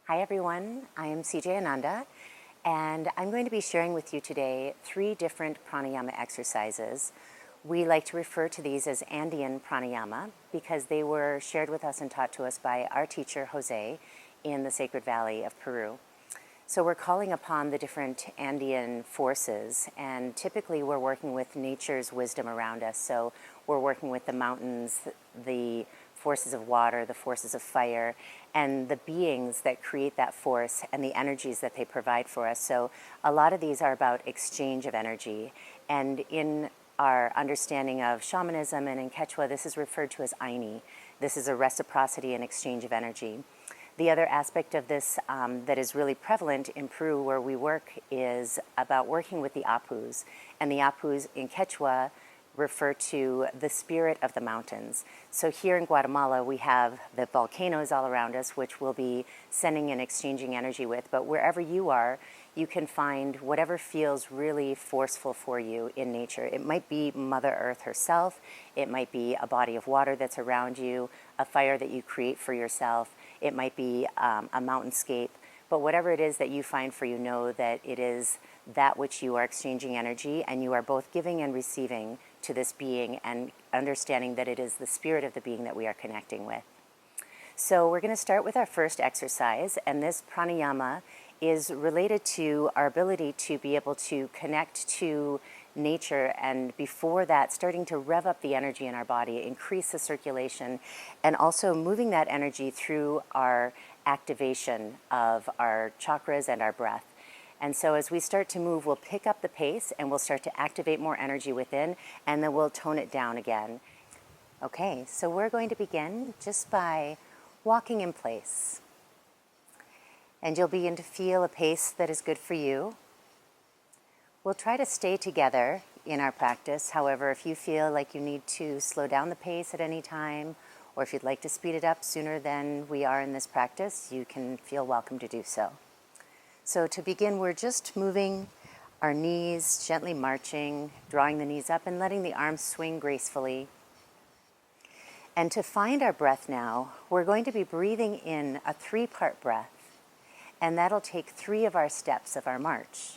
Hi everyone, I am CJ Ananda, and I'm going to be sharing with you today 3 different pranayama exercises. We like to refer to these as Andean Pranayama because they were shared with us and taught to us by our teacher Jose in the Sacred Valley of Peru. So we're calling upon the different Andean forces, and typically we're working with nature's wisdom around us. So we're working with the mountains, the forces of water, the forces of fire, and the beings that create that force and the energies that they provide for us. So a lot of these are about exchange of energy. And in our understanding of shamanism and in Quechua, this is referred to as Aini. This is a reciprocity and exchange of energy. The other aspect of this that is really prevalent in Peru where we work is about working with the Apus. And the Apus in Quechua refer to the spirit of the mountains. So here in Guatemala, we have the volcanoes all around us, which we'll be sending and exchanging energy with. But wherever you are, you can find whatever feels really forceful for you in nature. It might be Mother Earth herself. It might be a body of water that's around you, a fire that you create for yourself. It might be a mountainscape. But whatever it is that you find for you, know that it is that which you are exchanging energy, and you are both giving and receiving to this being, and understanding that it is the spirit of the being that we are connecting with. So we're going to start with our first exercise, and this pranayama is related to our ability to be able to connect to nature, and before that, starting to rev up the energy in our body, increase the circulation, and also moving that energy through our activation of our chakras and our breath. And so as we start to move, we'll pick up the pace and we'll start to activate more energy within, and then we'll tone it down again. Okay, so we're going to begin just by walking in place. And you'll begin to feel a pace that is good for you. We'll try to stay together in our practice. However, if you feel like you need to slow down the pace at any time, or if you'd like to speed it up sooner than we are in this practice, you can feel welcome to do so. So to begin, we're just moving our knees, gently marching, drawing the knees up and letting the arms swing gracefully. And to find our breath now, we're going to be breathing in a 3-part breath, and that'll take 3 of our steps of our march.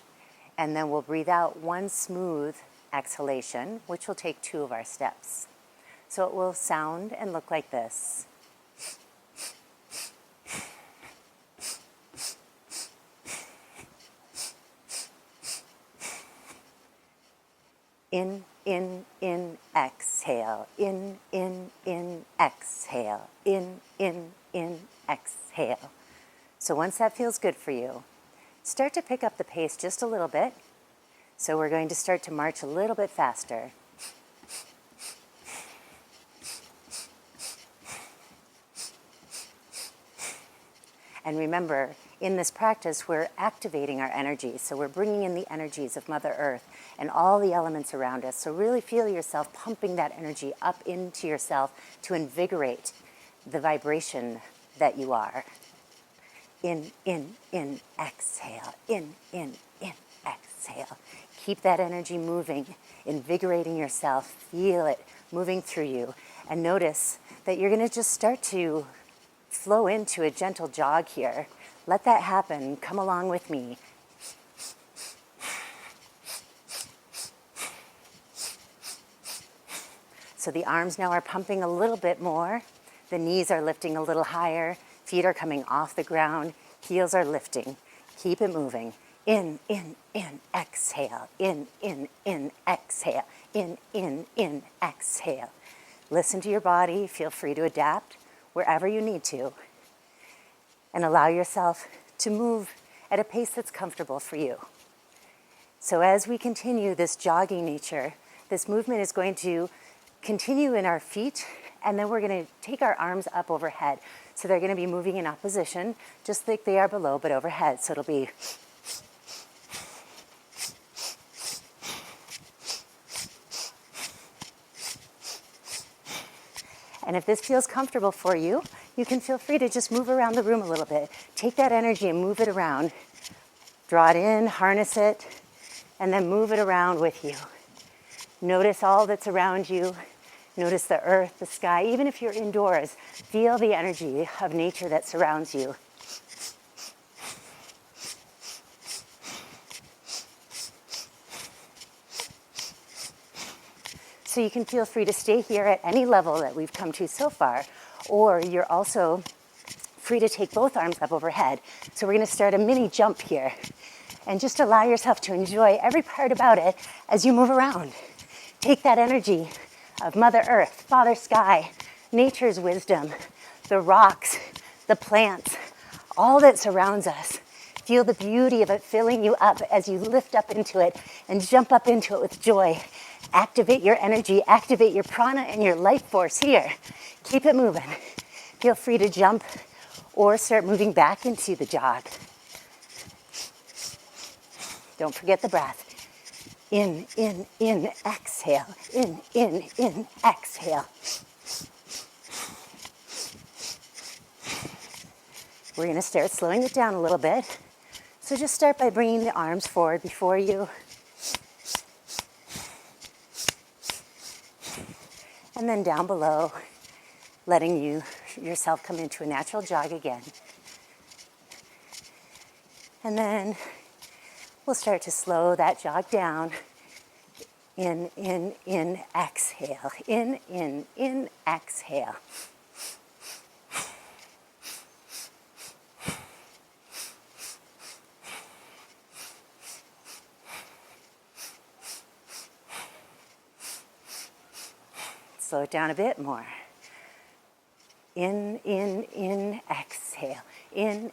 And then we'll breathe out 1 smooth exhalation, which will take 2 of our steps. So it will sound and look like this. In, exhale. In, exhale. In, exhale. So once that feels good for you, start to pick up the pace just a little bit. So we're going to start to march a little bit faster. And remember, in this practice, we're activating our energy. So we're bringing in the energies of Mother Earth and all the elements around us. So really feel yourself pumping that energy up into yourself to invigorate the vibration that you are. In, exhale. In, exhale. Keep that energy moving, invigorating yourself. Feel it moving through you. And notice that you're going to just start to flow into a gentle jog here. Let that happen. Come along with me. So the arms now are pumping a little bit more. The knees are lifting a little higher. Feet are coming off the ground. Heels are lifting. Keep it moving. In, exhale. In, exhale. In, exhale. Listen to your body. Feel free to adapt wherever you need to, and allow yourself to move at a pace that's comfortable for you. So as we continue this jogging nature, this movement is going to continue in our feet, and then we're going to take our arms up overhead. So they're going to be moving in opposition, just like they are below, but overhead. So it'll be and if this feels comfortable for you, you can feel free to just move around the room a little bit. Take that energy and move it around. Draw it in, harness it, and then move it around with you. Notice all that's around you. Notice the earth, the sky. Even if you're indoors, feel the energy of nature that surrounds you. So you can feel free to stay here at any level that we've come to so far, or you're also free to take both arms up overhead. So we're going to start a mini jump here, and just allow yourself to enjoy every part about it as you move around. Take that energy of Mother Earth, Father Sky, nature's wisdom, the rocks, the plants, all that surrounds us. Feel the beauty of it filling you up as you lift up into it and jump up into it with joy. Activate your energy, activate your prana and your life force here. Keep it moving. Feel free to jump or start moving back into the jog. Don't forget the breath. In, exhale. In, exhale. We're going to start slowing it down a little bit. So just start by bringing the arms forward before you. And then down below, letting yourself come into a natural jog again. And then we'll start to slow that jog down. In, exhale. In, exhale. Slow it down a bit more. In, exhale. In,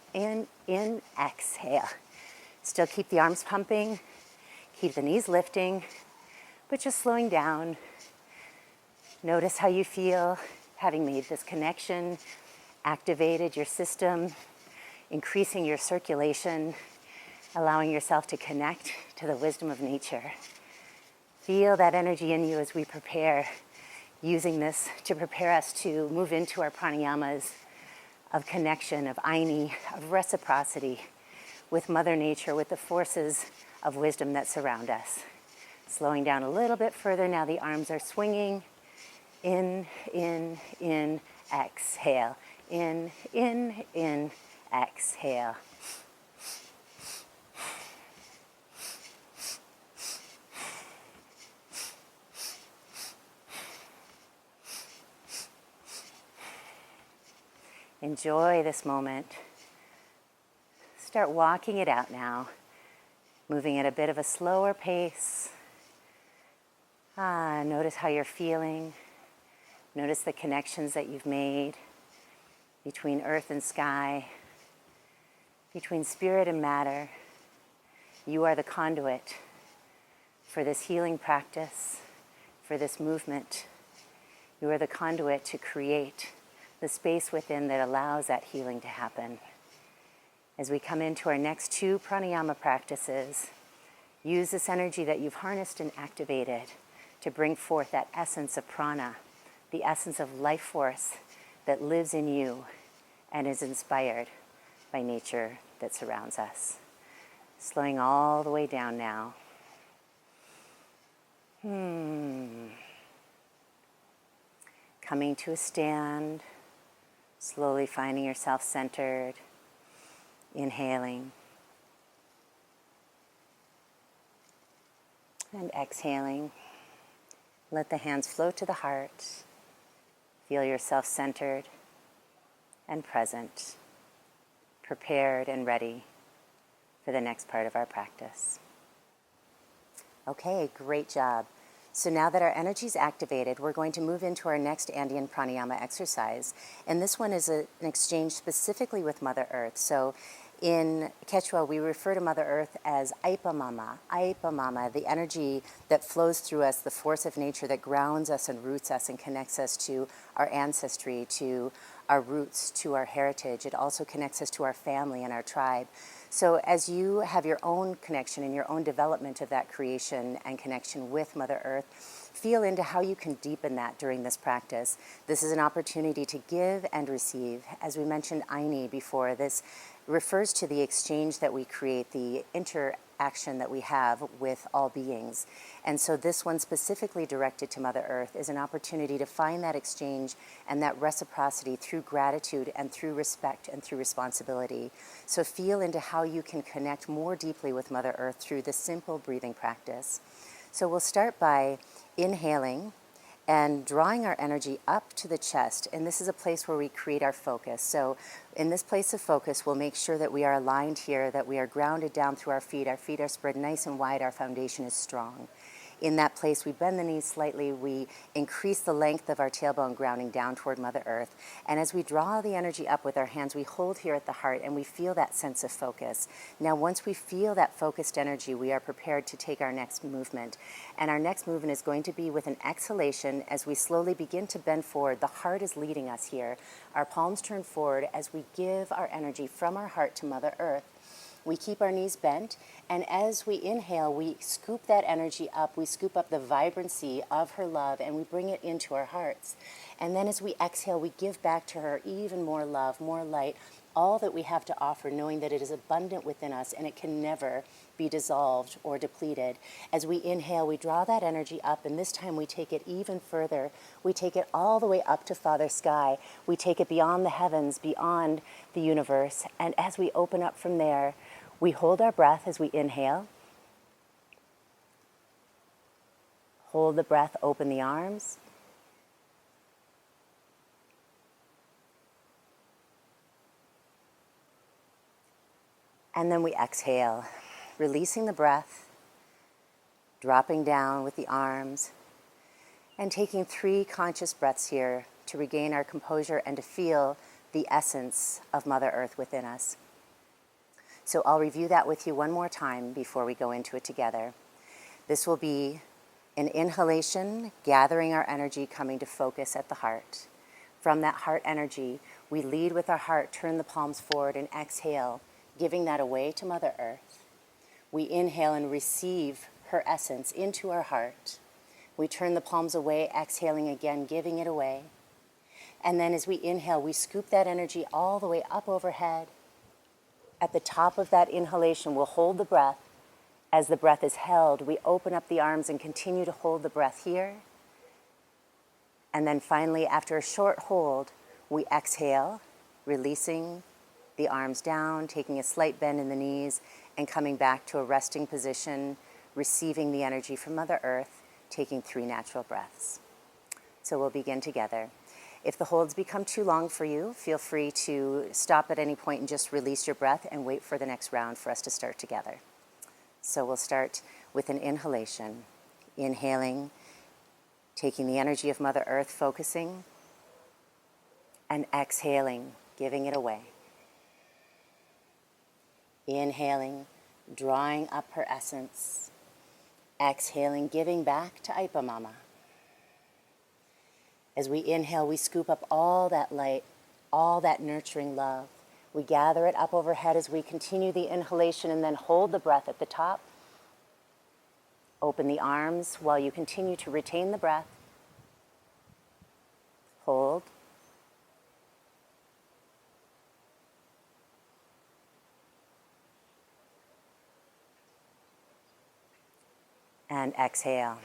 exhale. Still keep the arms pumping, keep the knees lifting, but just slowing down. Notice how you feel having made this connection, activated your system, increasing your circulation, allowing yourself to connect to the wisdom of nature. Feel that energy in you as we prepare, using this to prepare us to move into our pranayamas of connection, of aini, of reciprocity with Mother Nature, with the forces of wisdom that surround us. Slowing down a little bit further now, the arms are swinging. In, exhale. In, exhale. Enjoy this moment. Start walking it out now, moving at a bit of a slower pace. Notice how you're feeling. Notice the connections that you've made between earth and sky, between spirit and matter. You are the conduit for this healing practice, for this movement. You are the conduit to create the space within that allows that healing to happen. As we come into our next 2 pranayama practices, use this energy that you've harnessed and activated to bring forth that essence of prana, the essence of life force that lives in you and is inspired by nature that surrounds us. Slowing all the way down now. Coming to a stand, slowly finding yourself centered, inhaling, and exhaling. Let the hands float to the heart. Feel yourself centered and present, prepared and ready for the next part of our practice. Okay, great job. So now that our energy is activated, we're going to move into our next Andean Pranayama exercise. And this one is an exchange specifically with Mother Earth. So in Quechua, we refer to Mother Earth as Aipamama, the energy that flows through us, the force of nature that grounds us and roots us and connects us to our ancestry, to our roots, to our heritage. It also connects us to our family and our tribe. So as you have your own connection and your own development of that creation and connection with Mother Earth, feel into how you can deepen that during this practice. This is an opportunity to give and receive. As we mentioned Aini before, this refers to the exchange that we create, the interaction that we have with all beings. And so this one specifically directed to Mother Earth is an opportunity to find that exchange and that reciprocity through gratitude and through respect and through responsibility. So feel into how you can connect more deeply with Mother Earth through this simple breathing practice. So we'll start by inhaling and drawing our energy up to the chest. And this is a place where we create our focus. So in this place of focus, we'll make sure that we are aligned here, that we are grounded down through our feet. Our feet are spread nice and wide. Our foundation is strong. In that place, we bend the knees slightly. We increase the length of our tailbone, grounding down toward Mother Earth. And as we draw the energy up with our hands, we hold here at the heart and we feel that sense of focus. Now, once we feel that focused energy, we are prepared to take our next movement. And our next movement is going to be with an exhalation as we slowly begin to bend forward. The heart is leading us here. Our palms turn forward as we give our energy from our heart to Mother Earth. We keep our knees bent, and as we inhale, we scoop that energy up. We scoop up the vibrancy of her love, and we bring it into our hearts. And then as we exhale, we give back to her even more love, more light, all that we have to offer, knowing that it is abundant within us and it can never be dissolved or depleted. As we inhale, we draw that energy up, and this time we take it even further. We take it all the way up to Father Sky. We take it beyond the heavens, beyond the universe. And as we open up from there, we hold our breath as we inhale. Hold the breath, open the arms. And then we exhale, releasing the breath, dropping down with the arms, and taking 3 conscious breaths here to regain our composure and to feel the essence of Mother Earth within us. So I'll review that with you one more time before we go into it together. This will be an inhalation, gathering our energy, coming to focus at the heart. From that heart energy, we lead with our heart, turn the palms forward, and exhale, giving that away to Mother Earth. We inhale and receive her essence into our heart. We turn the palms away, exhaling again, giving it away. And then as we inhale, we scoop that energy all the way up overhead. At the top of that inhalation, we'll hold the breath. As the breath is held, we open up the arms and continue to hold the breath here. And then finally, after a short hold, we exhale, releasing the arms down, taking a slight bend in the knees, and coming back to a resting position, receiving the energy from Mother Earth, taking 3 natural breaths. So we'll begin together. If the holds become too long for you, feel free to stop at any point and just release your breath and wait for the next round for us to start together. So we'll start with an inhalation. Inhaling, taking the energy of Mother Earth, focusing, and exhaling, giving it away. Inhaling, drawing up her essence. Exhaling, giving back to Aipa Mama. As we inhale, we scoop up all that light, all that nurturing love. We gather it up overhead as we continue the inhalation and then hold the breath at the top. Open the arms while you continue to retain the breath. Hold. And exhale.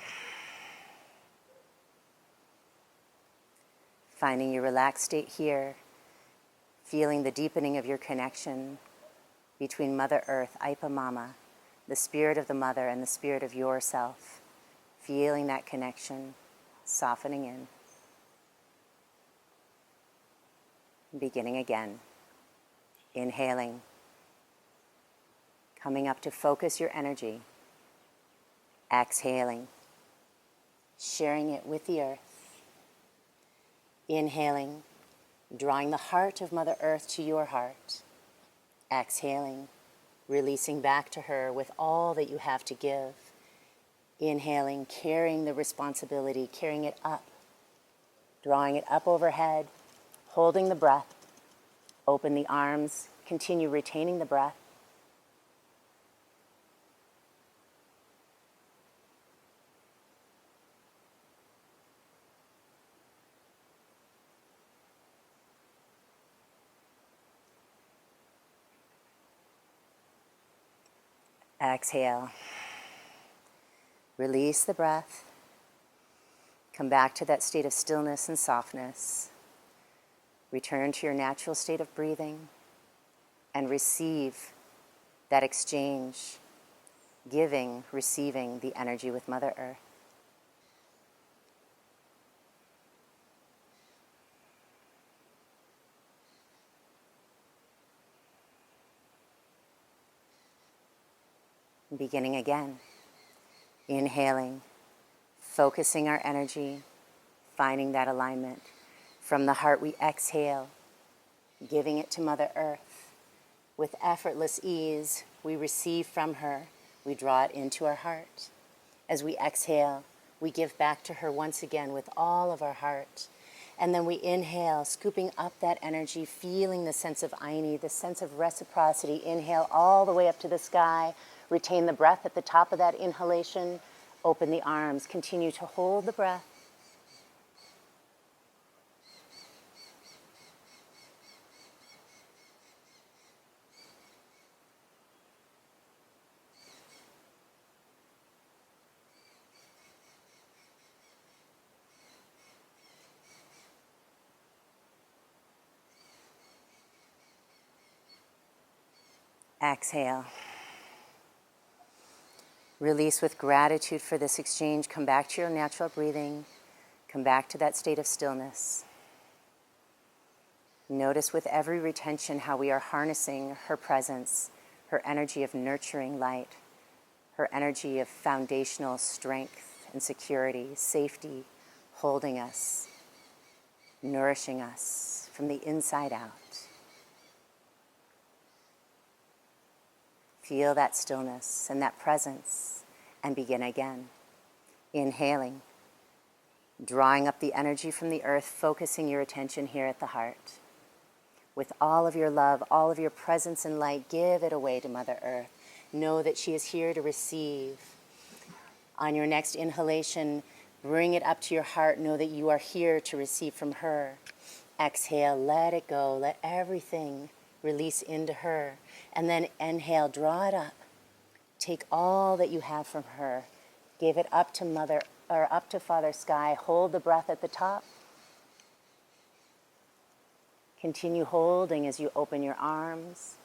Finding your relaxed state here, feeling the deepening of your connection between Mother Earth, Aipa Mama, the spirit of the mother and the spirit of yourself, feeling that connection, softening in. Beginning again, inhaling, coming up to focus your energy, exhaling, sharing it with the earth. Inhaling, drawing the heart of Mother Earth to your heart. Exhaling, releasing back to her with all that you have to give. Inhaling, carrying the responsibility, carrying it up. Drawing it up overhead, holding the breath. Open the arms, continue retaining the breath. Exhale. Release the breath. Come back to that state of stillness and softness. Return to your natural state of breathing and receive that exchange, giving, receiving the energy with Mother Earth. Beginning again. Inhaling, focusing our energy, finding that alignment. From the heart we exhale, giving it to Mother Earth. With effortless ease, we receive from her. We draw it into our heart. As we exhale, we give back to her once again with all of our heart. And then we inhale, scooping up that energy, feeling the sense of Aini, the sense of reciprocity. Inhale all the way up to the sky. Retain the breath at the top of that inhalation. Open the arms. Continue to hold the breath. Exhale. Release with gratitude for this exchange. Come back to your natural breathing. Come back to that state of stillness. Notice with every retention how we are harnessing her presence, her energy of nurturing light, her energy of foundational strength and security, safety, holding us, nourishing us from the inside out. Feel that stillness and that presence and begin again. Inhaling, drawing up the energy from the earth, focusing your attention here at the heart. With all of your love, all of your presence and light, give it away to Mother Earth. Know that she is here to receive. On your next inhalation, bring it up to your heart. Know that you are here to receive from her. Exhale, let it go. Let everything release into her. And then inhale, draw it up. Take all that you have from her. Give it up to Mother, or up to Father Sky. Hold the breath at the top. Continue holding as you open your arms.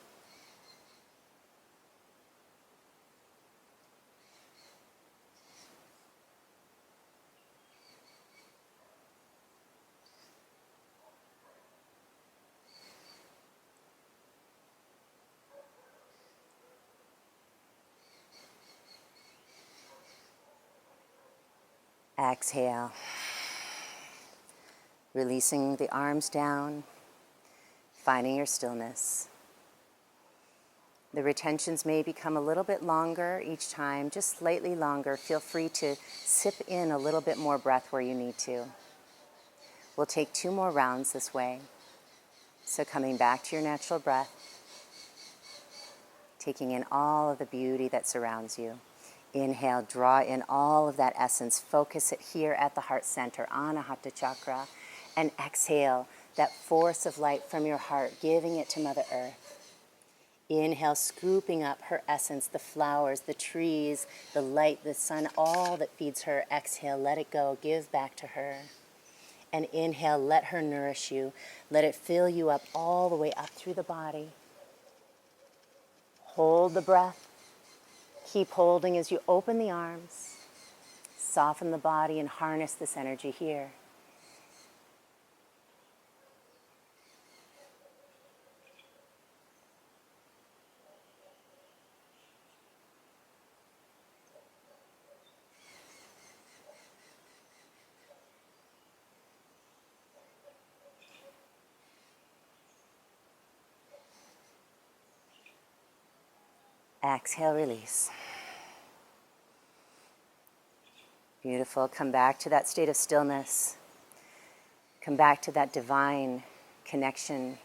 Exhale. Releasing the arms down, finding your stillness. The retentions may become a little bit longer each time, just slightly longer. Feel free to sip in a little bit more breath where you need to. We'll take 2 more rounds this way. So coming back to your natural breath, taking in all of the beauty that surrounds you. Inhale, draw in all of that essence. Focus it here at the heart center, Anahata Chakra. And exhale, that force of light from your heart, giving it to Mother Earth. Inhale, scooping up her essence, the flowers, the trees, the light, the sun, all that feeds her. Exhale, let it go, give back to her. And inhale, let her nourish you. Let it fill you up all the way up through the body. Hold the breath. Keep holding as you open the arms. Soften the body and harness this energy here. Exhale, release. Beautiful. Come back to that state of stillness. Come back to that divine connection.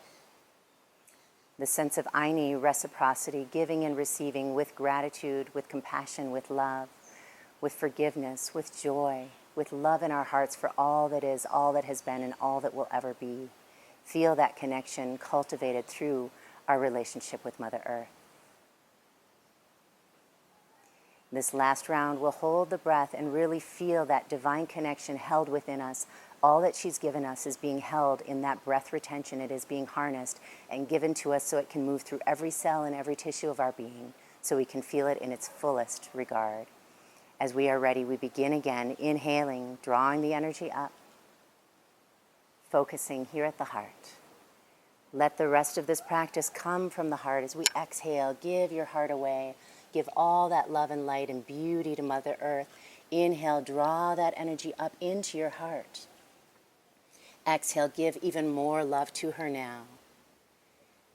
The sense of Aini, reciprocity, giving and receiving with gratitude, with compassion, with love, with forgiveness, with joy, with love in our hearts for all that is, all that has been, and all that will ever be. Feel that connection cultivated through our relationship with Mother Earth. This last round, we'll hold the breath and really feel that divine connection held within us. All that she's given us is being held in that breath retention. It is being harnessed and given to us so it can move through every cell and every tissue of our being, so we can feel it in its fullest regard. As we are ready, we begin again, inhaling, drawing the energy up, focusing here at the heart. Let the rest of this practice come from the heart as we exhale. Give your heart away. Give all that love and light and beauty to Mother Earth. Inhale, draw that energy up into your heart. Exhale, give even more love to her now.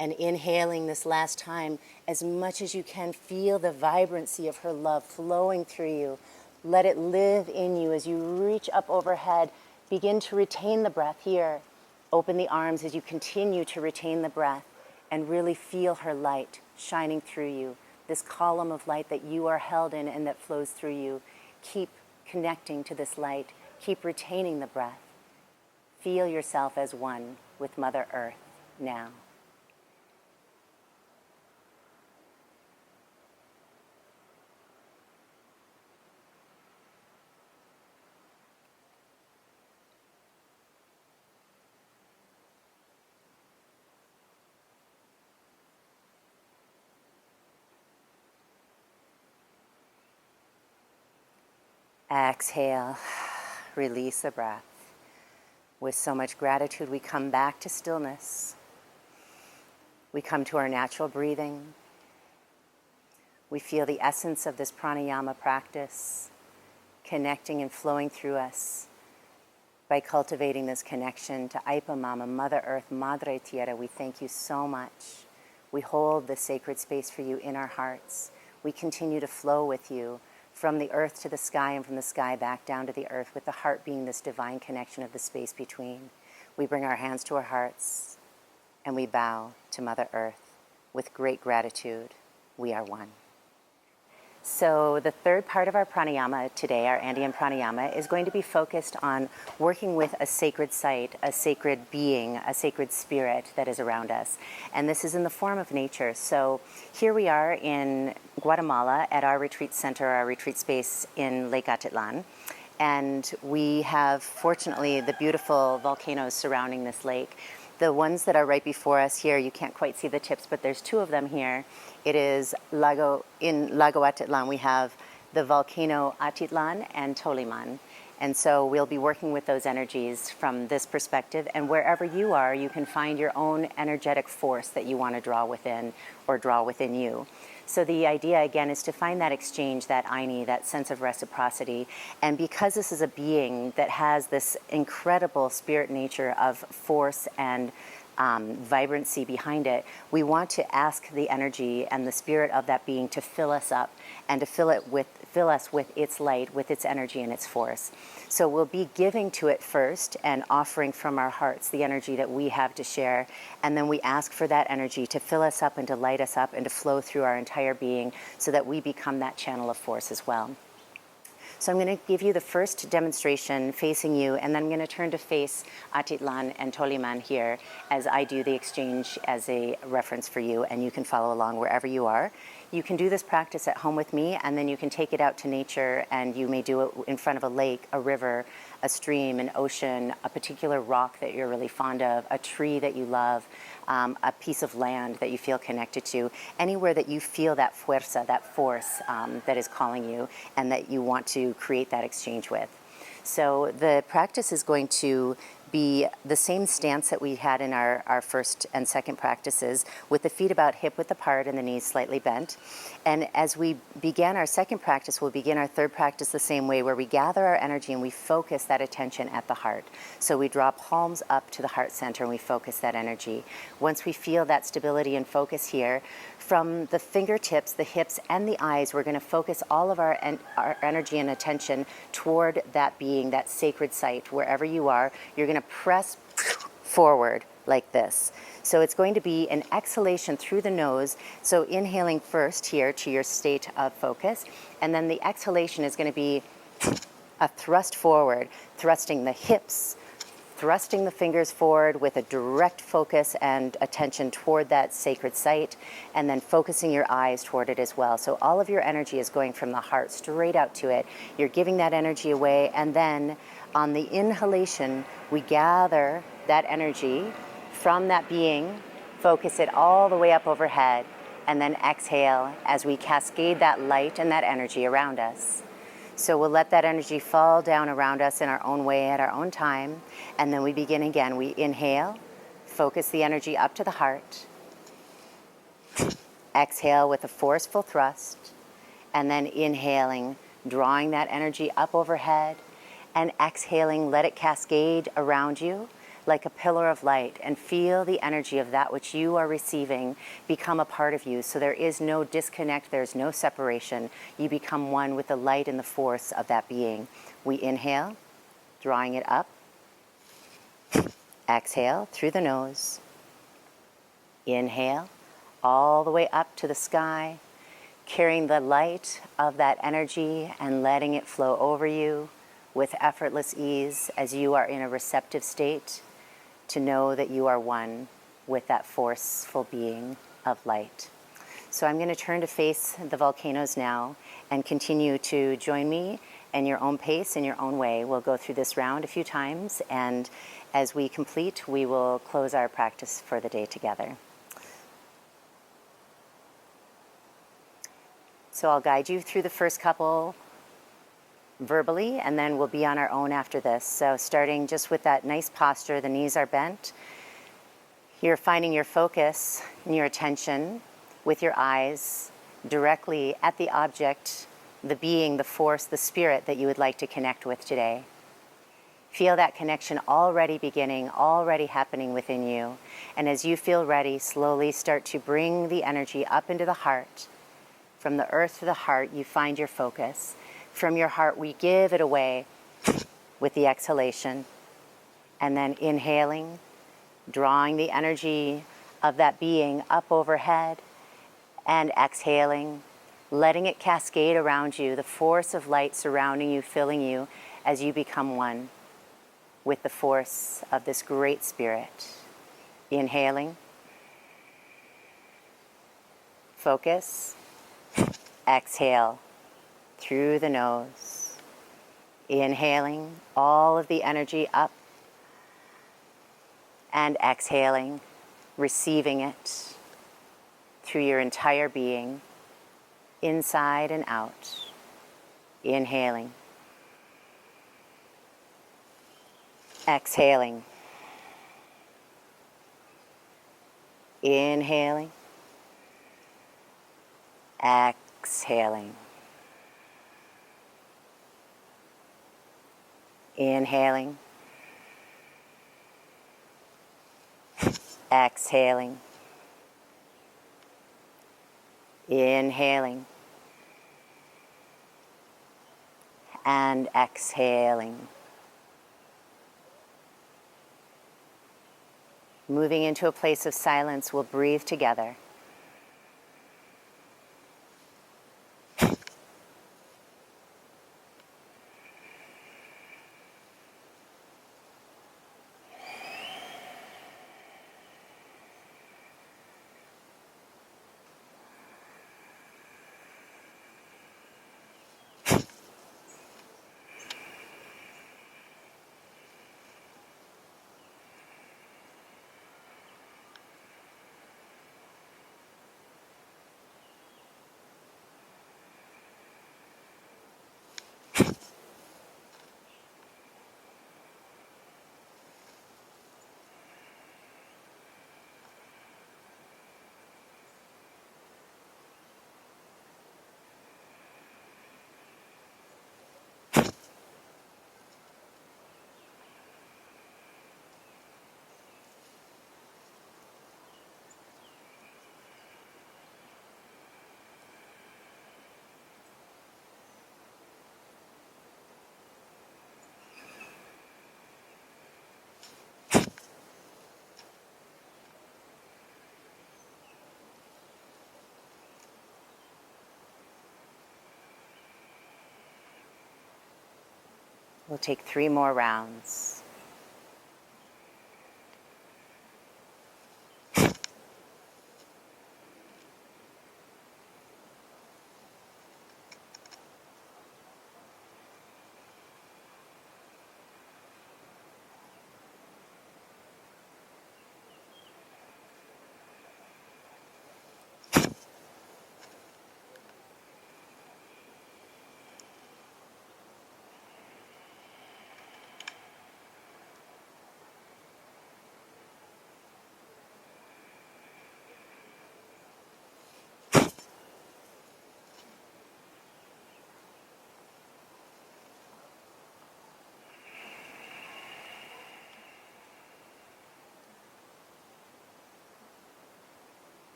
And inhaling this last time, as much as you can, feel the vibrancy of her love flowing through you. Let it live in you as you reach up overhead. Begin to retain the breath here. Open the arms as you continue to retain the breath and really feel her light shining through you. This column of light that you are held in and that flows through you. Keep connecting to this light. Keep retaining the breath. Feel yourself as one with Mother Earth now. Exhale, release the breath. With so much gratitude, we come back to stillness. We come to our natural breathing. We feel the essence of this pranayama practice connecting and flowing through us by cultivating this connection to Aipa Mama, Mother Earth, Madre Tierra. We thank you so much. We hold this sacred space for you in our hearts. We continue to flow with you from the earth to the sky and from the sky back down to the earth, with the heart being this divine connection of the space between. We bring our hands to our hearts and we bow to Mother Earth with great gratitude. We are one. So the third part of our pranayama today, our Andean Pranayama, is going to be focused on working with a sacred site, a sacred being, a sacred spirit that is around us. And this is in the form of nature. So here we are in Guatemala at our retreat center, our retreat space in Lake Atitlan. And we have, fortunately, the beautiful volcanoes surrounding this lake. The ones that are right before us here, you can't quite see the tips, but there's two of them here. It is in Lago Atitlan, we have the volcano Atitlan and Toliman. And so we'll be working with those energies from this perspective. And wherever you are, you can find your own energetic force that you want to draw within or draw within you. So the idea, again, is to find that exchange, that aini, that sense of reciprocity. And because this is a being that has this incredible spirit nature of force and vibrancy behind it, we want to ask the energy and the spirit of that being to fill us up and to fill us with its light, with its energy and its force. So we'll be giving to it first and offering from our hearts the energy that we have to share, and then we ask for that energy to fill us up and to light us up and to flow through our entire being so that we become that channel of force as well. So I'm going to give you the first demonstration facing you, and then I'm going to turn to face Atitlan and Toliman here as I do the exchange as a reference for you, and you can follow along wherever you are. You can do this practice at home with me, and then you can take it out to nature, and you may do it in front of a lake, a river, a stream, an ocean, a particular rock that you're really fond of, a tree that you love, a piece of land that you feel connected to, anywhere that you feel that fuerza, that force that is calling you and that you want to create that exchange with. So the practice is going to be the same stance that we had in our first and second practices, with the feet about hip-width apart and the knees slightly bent. And as we began our second practice, we'll begin our third practice the same way, where we gather our energy and we focus that attention at the heart. So we draw palms up to the heart center and we focus that energy. Once we feel that stability and focus here, from the fingertips, the hips, and the eyes, we're going to focus all of our energy and attention toward that being, that sacred site. Wherever you are, you're going to press forward like this. So it's going to be an exhalation through the nose. So inhaling first here to your state of focus, and then the exhalation is going to be a thrust forward, thrusting the hips, thrusting the fingers forward with a direct focus and attention toward that sacred site, and then focusing your eyes toward it as well. So all of your energy is going from the heart straight out to it. You're giving that energy away, and then on the inhalation, we gather that energy from that being, focus it all the way up overhead, and then exhale as we cascade that light and that energy around us. So we'll let that energy fall down around us in our own way at our own time. And then we begin again. We inhale, focus the energy up to the heart. Exhale with a forceful thrust. And then inhaling, drawing that energy up overhead, and exhaling, let it cascade around you like a pillar of light, and feel the energy of that which you are receiving become a part of you. So there is no disconnect, there's no separation. You become one with the light and the force of that being. We inhale, drawing it up. Exhale through the nose. Inhale all the way up to the sky, carrying the light of that energy and letting it flow over you with effortless ease as you are in a receptive state to know that you are one with that forceful being of light. So I'm going to turn to face the volcanoes now and continue to join me in your own pace, in your own way. We'll go through this round a few times, and as we complete, we will close our practice for the day together. So I'll guide you through the first couple verbally, and then we'll be on our own after this. So starting just with that nice posture, the knees are bent. You're finding your focus and your attention with your eyes directly at the object, the being, the force, the spirit that you would like to connect with today. Feel that connection already beginning, already happening within you. And as you feel ready, slowly start to bring the energy up into the heart. From the earth to the heart, you find your focus. From your heart, we give it away with the exhalation. And then inhaling, drawing the energy of that being up overhead, and exhaling, letting it cascade around you, the force of light surrounding you, filling you as you become one with the force of this great spirit. Inhaling, focus, exhale through the nose. Inhaling all of the energy up, and exhaling, receiving it through your entire being, inside and out. Inhaling, exhaling, inhaling, exhaling, inhaling, exhaling, inhaling, and exhaling. Moving into a place of silence, we'll breathe together. We'll take 3 more rounds.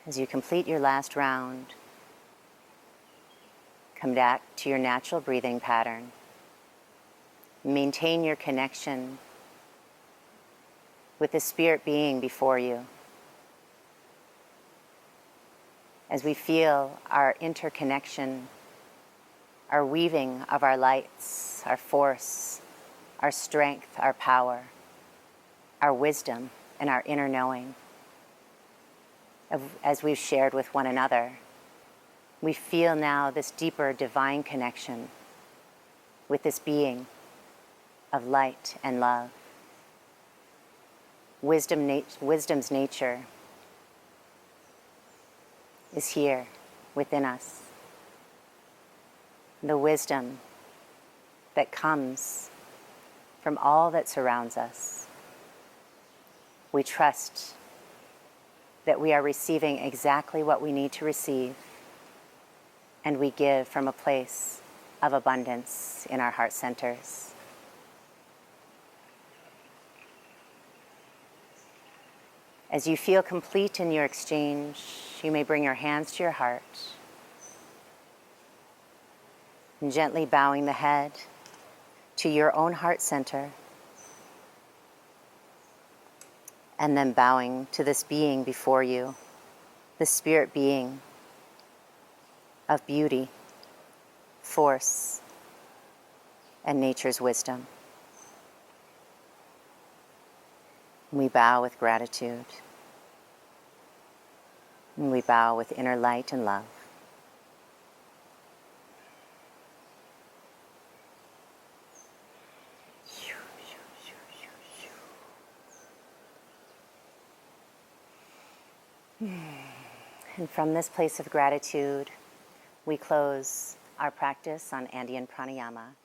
As you complete your last round, come back to your natural breathing pattern. Maintain your connection with the spirit being before you. As we feel our interconnection, our weaving of our lights, our force, our strength, our power, our wisdom, and our inner knowing, as we've shared with one another, we feel now this deeper divine connection with this being of light and love. Wisdom's nature is here within us. The wisdom that comes from all that surrounds us. We trust that we are receiving exactly what we need to receive, and we give from a place of abundance in our heart centers. As you feel complete in your exchange, you may bring your hands to your heart and gently bowing the head to your own heart center, and then bowing to this being before you, the spirit being of beauty, force, and nature's wisdom. We bow with gratitude, and we bow with inner light and love. And from this place of gratitude, we close our practice on Andean Pranayama.